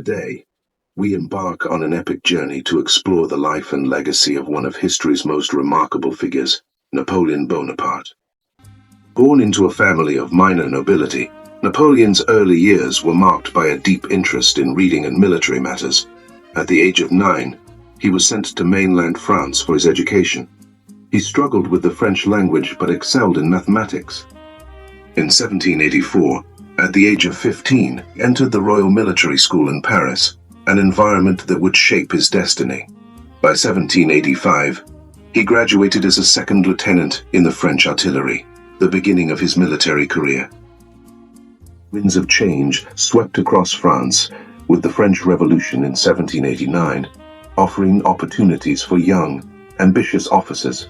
Today, we embark on an epic journey to explore the life and legacy of one of history's most remarkable figures, Napoleon Bonaparte. Born into a family of minor nobility, Napoleon's early years were marked by a deep interest in reading and military matters. At the age of 9, he was sent to mainland France for his education. He struggled with the French language but excelled in mathematics. In 1784, at the age of 15, he entered the Royal Military School in Paris, an environment that would shape his destiny. By 1785, he graduated as a second lieutenant in the French artillery, the beginning of his military career. Winds of change swept across France with the French Revolution in 1789, offering opportunities for young, ambitious officers.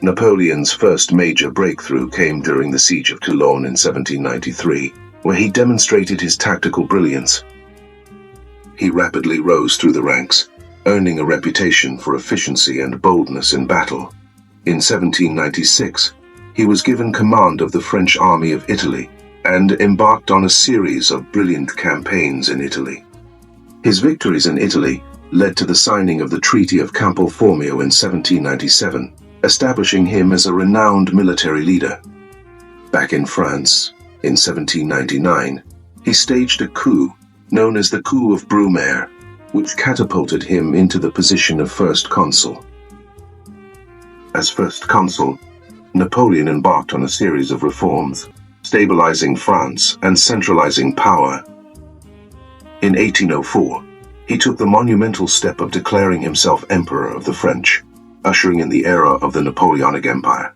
Napoleon's first major breakthrough came during the Siege of Toulon in 1793, where he demonstrated his tactical brilliance. He rapidly rose through the ranks, earning a reputation for efficiency and boldness in battle. In 1796, he was given command of the French army of Italy and embarked on a series of brilliant campaigns in Italy. His victories in Italy led to the signing of the Treaty of Campo Formio in 1797, establishing him as a renowned military leader. Back in France, in 1799, he staged a coup known as the Coup of Brumaire, which catapulted him into the position of First Consul. As First Consul, Napoleon embarked on a series of reforms, stabilizing France and centralizing power. In 1804, he took the monumental step of declaring himself Emperor of the French, ushering in the era of the Napoleonic Empire.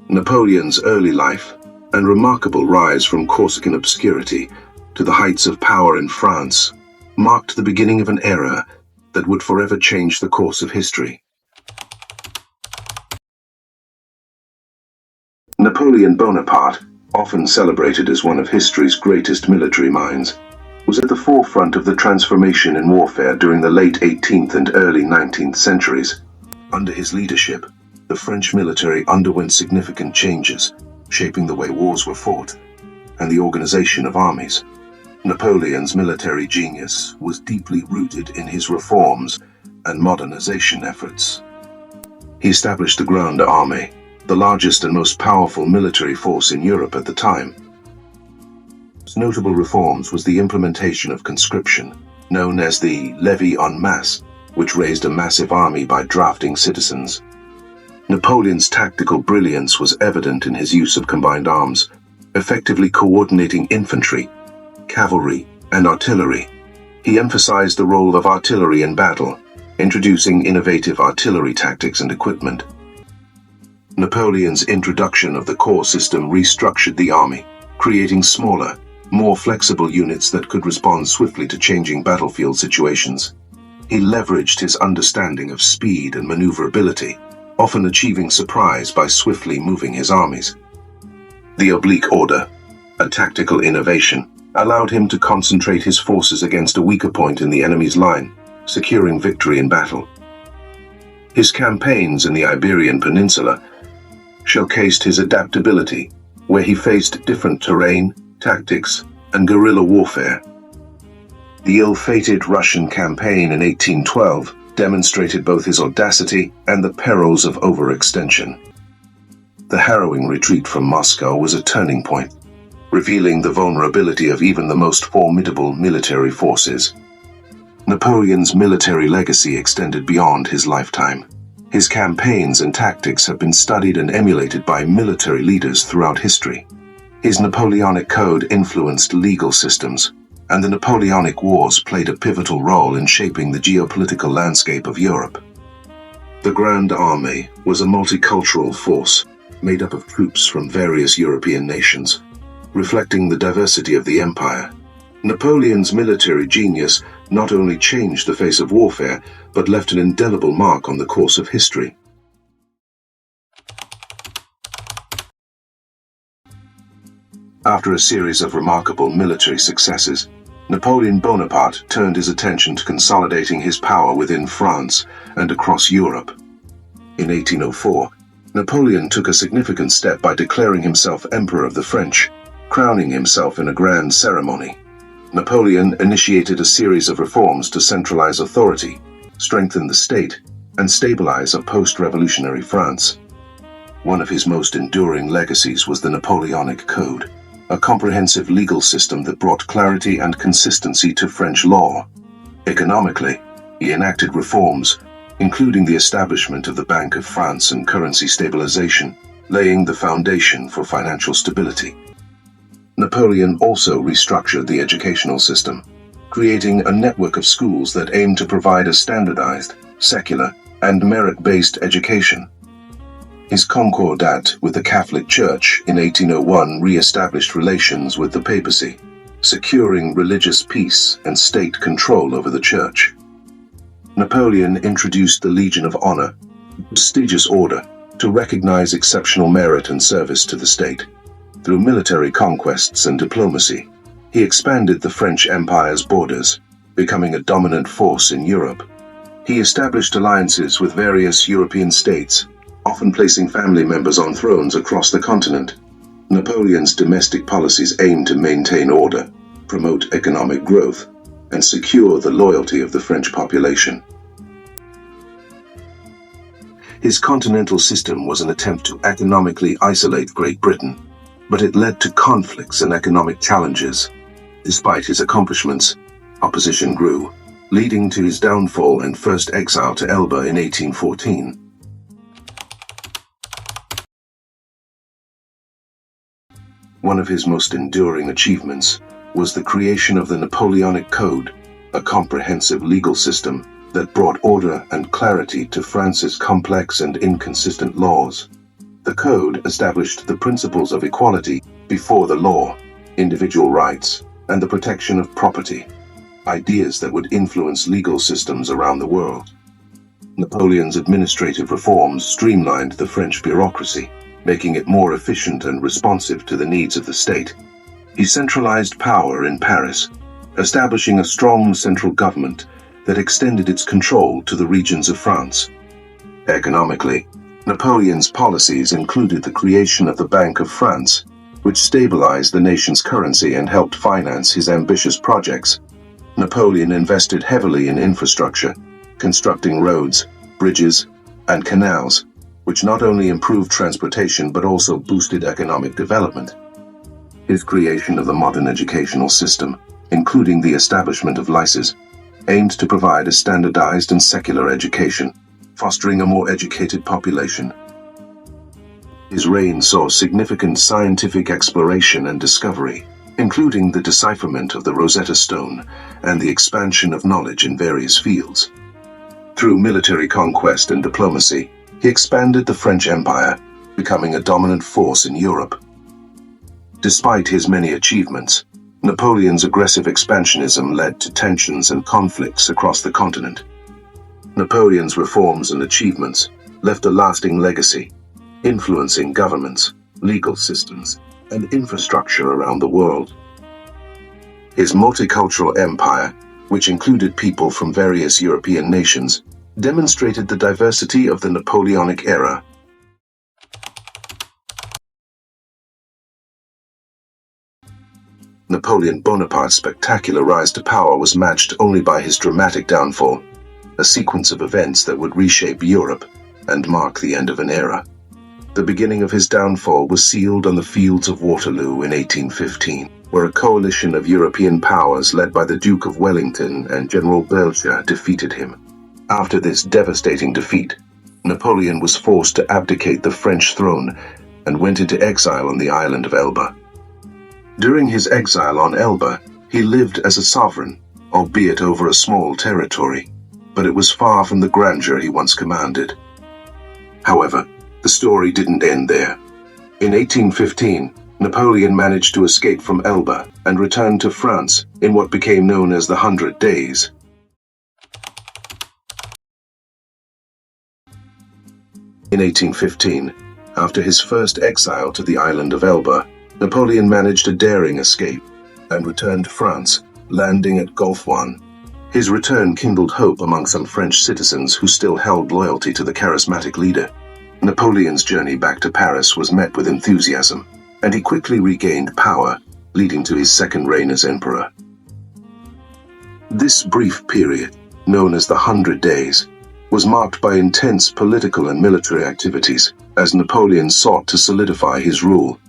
Napoleon's early life and remarkable rise from Corsican obscurity to the heights of power in France marked the beginning of an era that would forever change the course of history. Napoleon Bonaparte, often celebrated as one of history's greatest military minds, was at the forefront of the transformation in warfare during the late 18th and early 19th centuries. Under his leadership, the French military underwent significant changes, shaping the way wars were fought and the organization of armies. Napoleon's military genius was deeply rooted in his reforms and modernization efforts. He established the Grande Armée, the largest and most powerful military force in Europe at the time. His notable reforms was the implementation of conscription, known as the levée en masse, which raised a massive army by drafting citizens. Napoleon's tactical brilliance was evident in his use of combined arms, effectively coordinating infantry, cavalry, and artillery. He emphasized the role of artillery in battle, introducing innovative artillery tactics and equipment. Napoleon's introduction of the corps system restructured the army, creating smaller, more flexible units that could respond swiftly to changing battlefield situations. He leveraged his understanding of speed and maneuverability, often achieving surprise by swiftly moving his armies. The oblique order, a tactical innovation, allowed him to concentrate his forces against a weaker point in the enemy's line, securing victory in battle. His campaigns in the Iberian Peninsula showcased his adaptability, where he faced different terrain, tactics, and guerrilla warfare. The ill-fated Russian campaign in 1812 demonstrated both his audacity and the perils of overextension. The harrowing retreat from Moscow was a turning point, revealing the vulnerability of even the most formidable military forces. Napoleon's military legacy extended beyond his lifetime. His campaigns and tactics have been studied and emulated by military leaders throughout history. His Napoleonic Code influenced legal systems, and the Napoleonic Wars played a pivotal role in shaping the geopolitical landscape of Europe. The Grande Armée was a multicultural force made up of troops from various European nations, reflecting the diversity of the empire. Napoleon's military genius not only changed the face of warfare, but left an indelible mark on the course of history. After a series of remarkable military successes, Napoleon Bonaparte turned his attention to consolidating his power within France and across Europe. In 1804, Napoleon took a significant step by declaring himself Emperor of the French, crowning himself in a grand ceremony. Napoleon initiated a series of reforms to centralize authority, strengthen the state, and stabilize a post-revolutionary France. One of his most enduring legacies was the Napoleonic Code, a comprehensive legal system that brought clarity and consistency to French law. Economically, he enacted reforms, including the establishment of the Bank of France and currency stabilization, laying the foundation for financial stability. Napoleon also restructured the educational system, creating a network of schools that aimed to provide a standardized, secular, and merit-based education. His concordat with the Catholic Church in 1801 re-established relations with the papacy, securing religious peace and state control over the church. Napoleon introduced the Legion of Honor, a prestigious order to recognize exceptional merit and service to the state. Through military conquests and diplomacy, he expanded the French Empire's borders, becoming a dominant force in Europe. He established alliances with various European states, often placing family members on thrones across the continent. Napoleon's domestic policies aimed to maintain order, promote economic growth, and secure the loyalty of the French population. His continental system was an attempt to economically isolate Great Britain, but it led to conflicts and economic challenges. Despite his accomplishments, opposition grew, leading to his downfall and first exile to Elba in 1814. One of his most enduring achievements was the creation of the Napoleonic Code, a comprehensive legal system that brought order and clarity to France's complex and inconsistent laws. The code established the principles of equality before the law, individual rights, and the protection of property, ideas that would influence legal systems around the world. Napoleon's administrative reforms streamlined the French bureaucracy, making it more efficient and responsive to the needs of the state. He centralized power in Paris, establishing a strong central government that extended its control to the regions of France. Economically, Napoleon's policies included the creation of the Bank of France, which stabilized the nation's currency and helped finance his ambitious projects. Napoleon invested heavily in infrastructure, constructing roads, bridges, and canals, which not only improved transportation but also boosted economic development. His creation of the modern educational system, including the establishment of lycées, aimed to provide a standardized and secular education, fostering a more educated population. His reign saw significant scientific exploration and discovery, including the decipherment of the Rosetta Stone and the expansion of knowledge in various fields. Through military conquest and diplomacy, he expanded the French Empire, becoming a dominant force in Europe. Despite his many achievements, Napoleon's aggressive expansionism led to tensions and conflicts across the continent. Napoleon's reforms and achievements left a lasting legacy, influencing governments, legal systems, and infrastructure around the world. His multicultural empire, which included people from various European nations, demonstrated the diversity of the Napoleonic era. Napoleon Bonaparte's spectacular rise to power was matched only by his dramatic downfall, a sequence of events that would reshape Europe and mark the end of an era. The beginning of his downfall was sealed on the fields of Waterloo in 1815, where a coalition of European powers led by the Duke of Wellington and General Belcher defeated him. After this devastating defeat, Napoleon was forced to abdicate the French throne and went into exile on the island of Elba. During his exile on Elba, he lived as a sovereign, albeit over a small territory, but it was far from the grandeur he once commanded. However, the story didn't end there. In 1815, Napoleon managed to escape from Elba and returned to France in what became known as the 100 Days. In 1815, after his first exile to the island of Elba, Napoleon managed a daring escape and returned to France, landing at Golfe. His return kindled hope among some French citizens who still held loyalty to the charismatic leader. Napoleon's journey back to Paris was met with enthusiasm, and he quickly regained power, leading to his second reign as emperor. This brief period, known as the 100 Days, was marked by intense political and military activities as Napoleon sought to solidify his rule.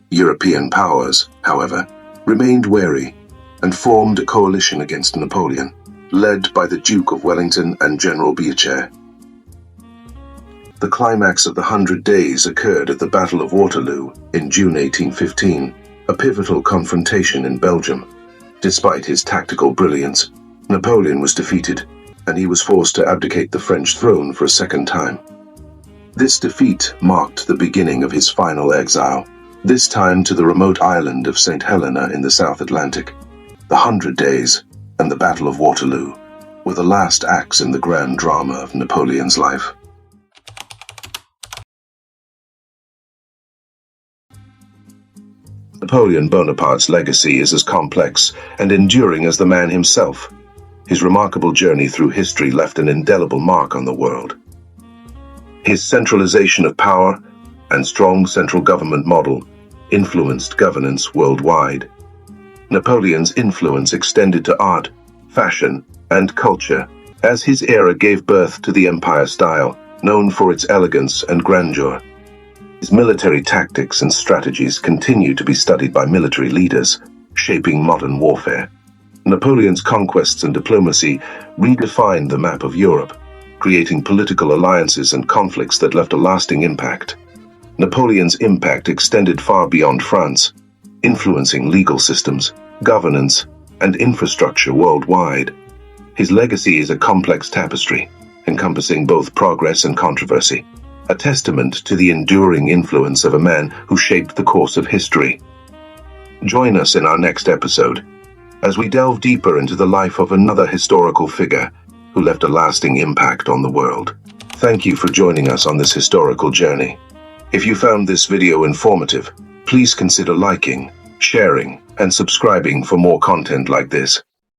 European powers, however, remained wary and formed a coalition against Napoleon, led by the Duke of Wellington and General Beecher. The climax of the 100 Days occurred at the Battle of Waterloo in June 1815, a pivotal confrontation in Belgium. Despite his tactical brilliance, Napoleon was defeated, and he was forced to abdicate the French throne for a second time. This defeat marked the beginning of his final exile, this time to the remote island of Saint Helena in the South Atlantic. The 100 Days and the Battle of Waterloo were the last acts in the grand drama of Napoleon's life. Napoleon Bonaparte's legacy is as complex and enduring as the man himself. His remarkable journey through history left an indelible mark on the world. His centralization of power and strong central government model influenced governance worldwide. Napoleon's influence extended to art, fashion, and culture, as his era gave birth to the Empire style, known for its elegance and grandeur. His military tactics and strategies continue to be studied by military leaders, shaping modern warfare. Napoleon's conquests and diplomacy redefined the map of Europe, creating political alliances and conflicts that left a lasting impact. Napoleon's impact extended far beyond France, influencing legal systems, governance, and infrastructure worldwide. His legacy is a complex tapestry, encompassing both progress and controversy, a testament to the enduring influence of a man who shaped the course of history. Join us in our next episode, as we delve deeper into the life of another historical figure who left a lasting impact on the world. Thank you for joining us on this historical journey. If you found this video informative, please consider liking, sharing, and subscribing for more content like this.